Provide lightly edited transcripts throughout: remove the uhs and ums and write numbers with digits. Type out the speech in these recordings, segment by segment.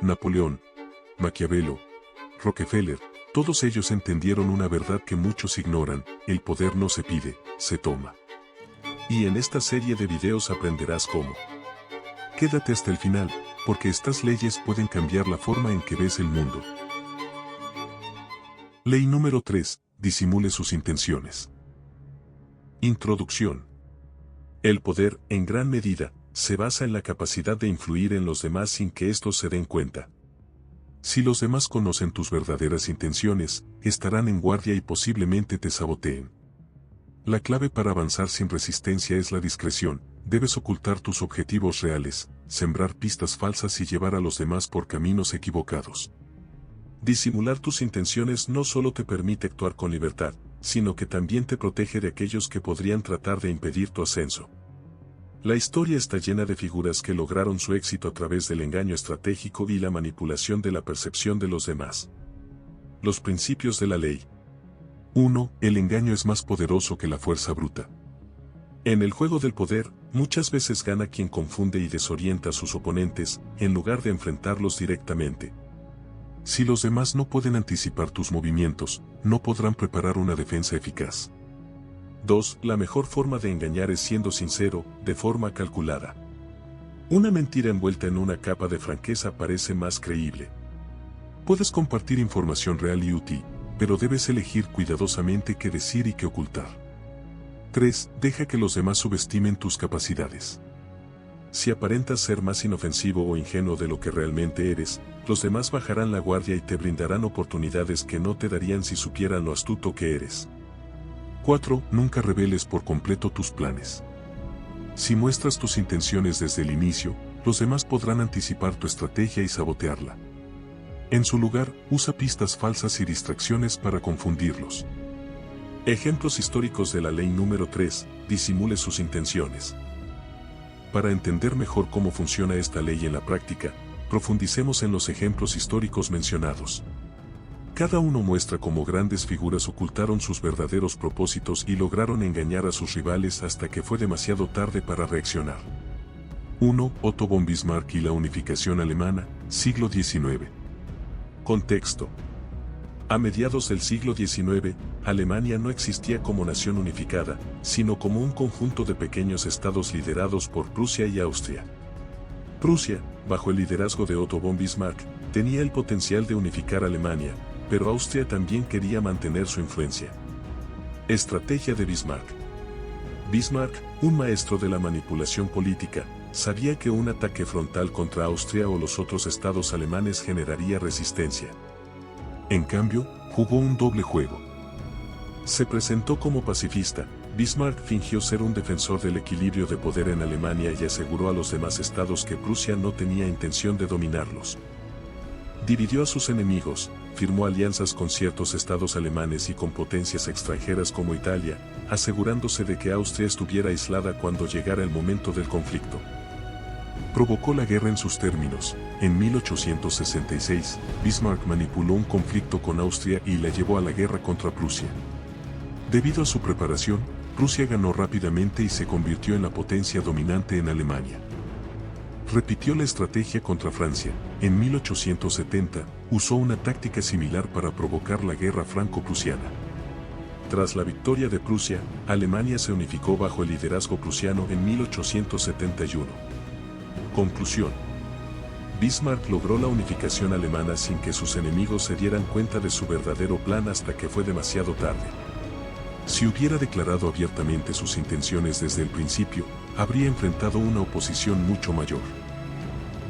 Napoleón, Maquiavelo, Rockefeller, todos ellos entendieron una verdad que muchos ignoran: el poder no se pide, se toma. Y en esta serie de videos aprenderás cómo. Quédate hasta el final, porque estas leyes pueden cambiar la forma en que ves el mundo. Ley número 3. Disimule sus intenciones. Introducción. El poder, en gran medida, se basa en la capacidad de influir en los demás sin que estos se den cuenta. Si los demás conocen tus verdaderas intenciones, estarán en guardia y posiblemente te saboteen. La clave para avanzar sin resistencia es la discreción. Debes ocultar tus objetivos reales, sembrar pistas falsas y llevar a los demás por caminos equivocados. Disimular tus intenciones no solo te permite actuar con libertad, sino que también te protege de aquellos que podrían tratar de impedir tu ascenso. La historia está llena de figuras que lograron su éxito a través del engaño estratégico y la manipulación de la percepción de los demás. Los principios de la ley. 1. El engaño es más poderoso que la fuerza bruta. En el juego del poder, muchas veces gana quien confunde y desorienta a sus oponentes, en lugar de enfrentarlos directamente. Si los demás no pueden anticipar tus movimientos, no podrán preparar una defensa eficaz. 2. La mejor forma de engañar es siendo sincero, de forma calculada. Una mentira envuelta en una capa de franqueza parece más creíble. Puedes compartir información real y útil, pero debes elegir cuidadosamente qué decir y qué ocultar. 3. Deja que los demás subestimen tus capacidades. Si aparentas ser más inofensivo o ingenuo de lo que realmente eres, los demás bajarán la guardia y te brindarán oportunidades que no te darían si supieran lo astuto que eres. 4. Nunca reveles por completo tus planes. Si muestras tus intenciones desde el inicio, los demás podrán anticipar tu estrategia y sabotearla. En su lugar, usa pistas falsas y distracciones para confundirlos. Ejemplos históricos de la ley número 3. Disimule sus intenciones. Para entender mejor cómo funciona esta ley en la práctica, profundicemos en los ejemplos históricos mencionados. Cada uno muestra cómo grandes figuras ocultaron sus verdaderos propósitos y lograron engañar a sus rivales hasta que fue demasiado tarde para reaccionar. 1. Otto von Bismarck y la unificación alemana, siglo XIX. Contexto. A mediados del siglo XIX, Alemania no existía como nación unificada, sino como un conjunto de pequeños estados liderados por Prusia y Austria. Prusia, bajo el liderazgo de Otto von Bismarck, tenía el potencial de unificar Alemania, pero Austria también quería mantener su influencia. Estrategia de Bismarck. Bismarck, un maestro de la manipulación política, sabía que un ataque frontal contra Austria o los otros estados alemanes generaría resistencia. En cambio, jugó un doble juego. Se presentó como pacifista. Bismarck fingió ser un defensor del equilibrio de poder en Alemania y aseguró a los demás estados que Prusia no tenía intención de dominarlos. Dividió a sus enemigos, firmó alianzas con ciertos estados alemanes y con potencias extranjeras como Italia, asegurándose de que Austria estuviera aislada cuando llegara el momento del conflicto. Provocó la guerra en sus términos. En 1866, Bismarck manipuló un conflicto con Austria y la llevó a la guerra contra Prusia. Debido a su preparación, Prusia ganó rápidamente y se convirtió en la potencia dominante en Alemania. Repitió la estrategia contra Francia. En 1870, usó una táctica similar para provocar la guerra franco-prusiana. Tras la victoria de Prusia, Alemania se unificó bajo el liderazgo prusiano en 1871. Conclusión. Bismarck logró la unificación alemana sin que sus enemigos se dieran cuenta de su verdadero plan hasta que fue demasiado tarde. Si hubiera declarado abiertamente sus intenciones desde el principio, habría enfrentado una oposición mucho mayor.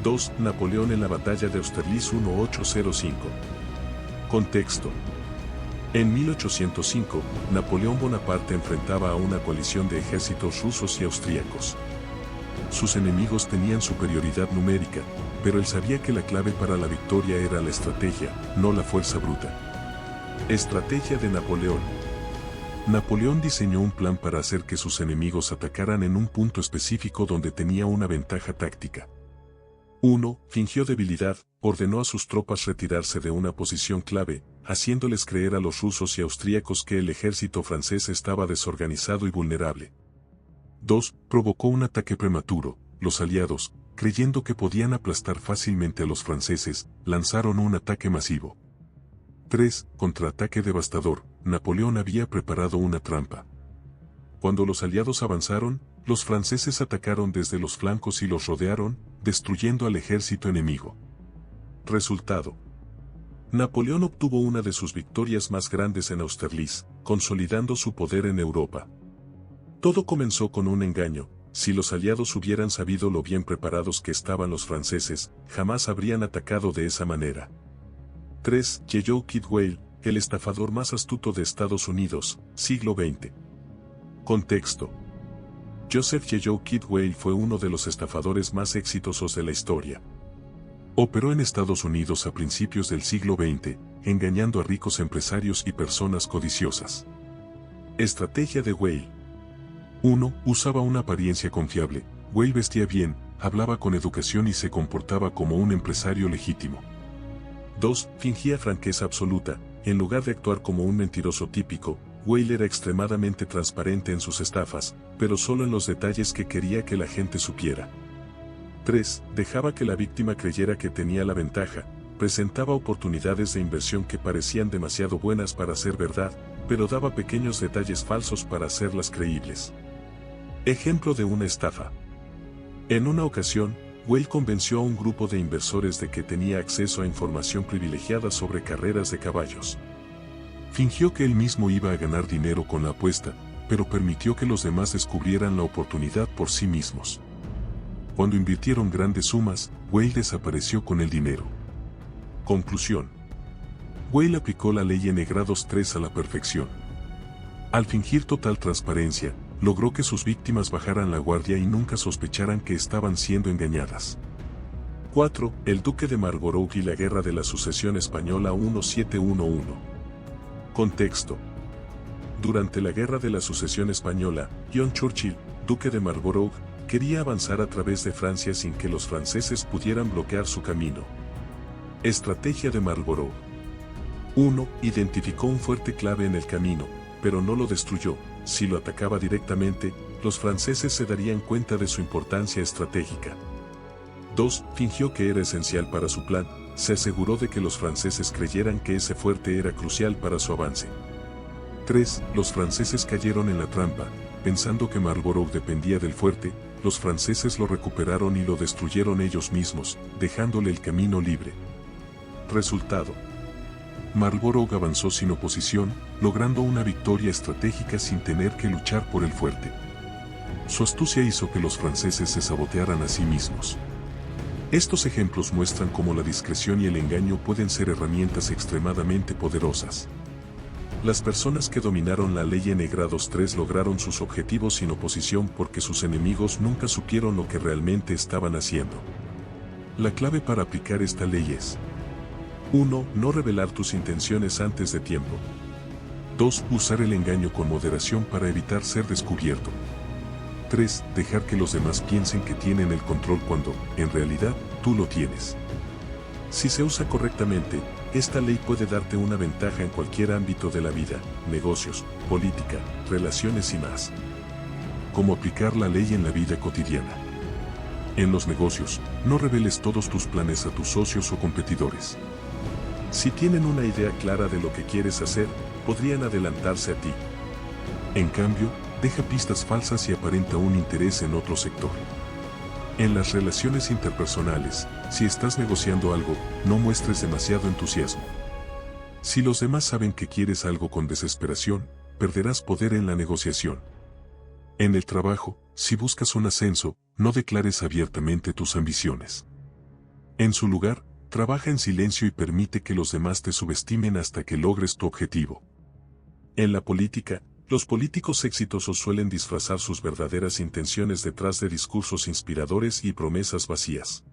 2. Napoleón en la batalla de Austerlitz 1805. Contexto. En 1805, Napoleón Bonaparte enfrentaba a una coalición de ejércitos rusos y austríacos. Sus enemigos tenían superioridad numérica, pero él sabía que la clave para la victoria era la estrategia, no la fuerza bruta. Estrategia de Napoleón. Napoleón diseñó un plan para hacer que sus enemigos atacaran en un punto específico donde tenía una ventaja táctica. 1. Fingió debilidad, ordenó a sus tropas retirarse de una posición clave, haciéndoles creer a los rusos y austríacos que el ejército francés estaba desorganizado y vulnerable. 2. Provocó un ataque prematuro. Los aliados, creyendo que podían aplastar fácilmente a los franceses, lanzaron un ataque masivo. 3. Contraataque devastador. Napoleón había preparado una trampa. Cuando los aliados avanzaron, los franceses atacaron desde los flancos y los rodearon, destruyendo al ejército enemigo. Resultado: Napoleón obtuvo una de sus victorias más grandes en Austerlitz, consolidando su poder en Europa. Todo comenzó con un engaño. Si los aliados hubieran sabido lo bien preparados que estaban los franceses, jamás habrían atacado de esa manera. 3. Yellow Kid Whale, el estafador más astuto de Estados Unidos, siglo XX. Contexto: Joseph Yellow Kid Whale fue uno de los estafadores más exitosos de la historia. Operó en Estados Unidos a principios del siglo XX, engañando a ricos empresarios y personas codiciosas. Estrategia de Whale: 1. Usaba una apariencia confiable. Whale vestía bien, hablaba con educación y se comportaba como un empresario legítimo. 2. Fingía franqueza absoluta. En lugar de actuar como un mentiroso típico, Whale era extremadamente transparente en sus estafas, pero solo en los detalles que quería que la gente supiera. 3. Dejaba que la víctima creyera que tenía la ventaja. Presentaba oportunidades de inversión que parecían demasiado buenas para ser verdad, pero daba pequeños detalles falsos para hacerlas creíbles. Ejemplo de una estafa. En una ocasión, Whale convenció a un grupo de inversores de que tenía acceso a información privilegiada sobre carreras de caballos. Fingió que él mismo iba a ganar dinero con la apuesta, pero permitió que los demás descubrieran la oportunidad por sí mismos. Cuando invirtieron grandes sumas, Whale desapareció con el dinero. Conclusión: Whale aplicó la ley Ennegrados 3 a la perfección. Al fingir total transparencia, logró que sus víctimas bajaran la guardia y nunca sospecharan que estaban siendo engañadas. 4. El Duque de Marlborough y la Guerra de la Sucesión Española 1711. Contexto: Durante la Guerra de la Sucesión Española, John Churchill, Duque de Marlborough, quería avanzar a través de Francia sin que los franceses pudieran bloquear su camino. Estrategia de Marlborough: 1. Identificó un fuerte clave en el camino, pero no lo destruyó. Si lo atacaba directamente, los franceses se darían cuenta de su importancia estratégica. 2. Fingió que era esencial para su plan. Se aseguró de que los franceses creyeran que ese fuerte era crucial para su avance. 3. Los franceses cayeron en la trampa. Pensando que Marlborough dependía del fuerte, los franceses lo recuperaron y lo destruyeron ellos mismos, dejándole el camino libre. Resultado: Marlborough avanzó sin oposición, logrando una victoria estratégica sin tener que luchar por el fuerte. Su astucia hizo que los franceses se sabotearan a sí mismos. Estos ejemplos muestran cómo la discreción y el engaño pueden ser herramientas extremadamente poderosas. Las personas que dominaron la ley Ennegrados 3 lograron sus objetivos sin oposición porque sus enemigos nunca supieron lo que realmente estaban haciendo. La clave para aplicar esta ley es: 1. No revelar tus intenciones antes de tiempo. 2. Usar el engaño con moderación para evitar ser descubierto. 3. Dejar que los demás piensen que tienen el control cuando, en realidad, tú lo tienes. Si se usa correctamente, esta ley puede darte una ventaja en cualquier ámbito de la vida: negocios, política, relaciones y más. ¿Cómo aplicar la ley en la vida cotidiana? En los negocios, no reveles todos tus planes a tus socios o competidores. Si tienen una idea clara de lo que quieres hacer, podrían adelantarse a ti. En cambio, deja pistas falsas y aparenta un interés en otro sector. En las relaciones interpersonales, si estás negociando algo, no muestres demasiado entusiasmo. Si los demás saben que quieres algo con desesperación, perderás poder en la negociación. En el trabajo, si buscas un ascenso, no declares abiertamente tus ambiciones. En su lugar, trabaja en silencio y permite que los demás te subestimen hasta que logres tu objetivo. En la política, los políticos exitosos suelen disfrazar sus verdaderas intenciones detrás de discursos inspiradores y promesas vacías.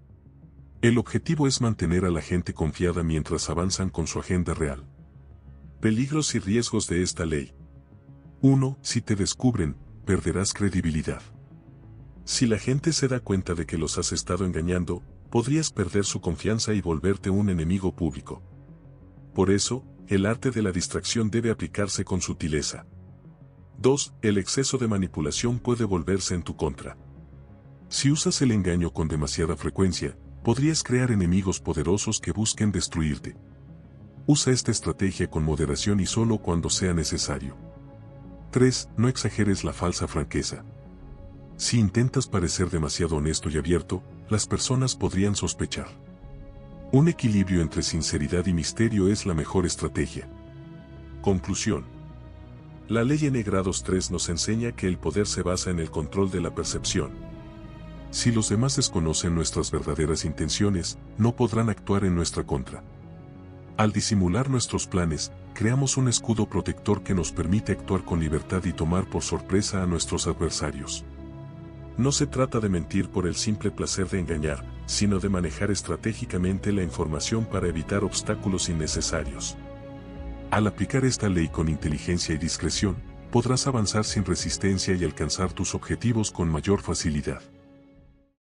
El objetivo es mantener a la gente confiada mientras avanzan con su agenda real. Peligros y riesgos de esta ley. 1. Si te descubren, perderás credibilidad. Si la gente se da cuenta de que los has estado engañando, podrías perder su confianza y volverte un enemigo público. Por eso, el arte de la distracción debe aplicarse con sutileza. 2. El exceso de manipulación puede volverse en tu contra. Si usas el engaño con demasiada frecuencia, podrías crear enemigos poderosos que busquen destruirte. Usa esta estrategia con moderación y solo cuando sea necesario. 3. No exageres la falsa franqueza. Si intentas parecer demasiado honesto y abierto, las personas podrían sospechar. Un equilibrio entre sinceridad y misterio es la mejor estrategia. Conclusión. La ley N-Grados 3 nos enseña que el poder se basa en el control de la percepción. Si los demás desconocen nuestras verdaderas intenciones, no podrán actuar en nuestra contra. Al disimular nuestros planes, creamos un escudo protector que nos permite actuar con libertad y tomar por sorpresa a nuestros adversarios. No se trata de mentir por el simple placer de engañar, sino de manejar estratégicamente la información para evitar obstáculos innecesarios. Al aplicar esta ley con inteligencia y discreción, podrás avanzar sin resistencia y alcanzar tus objetivos con mayor facilidad.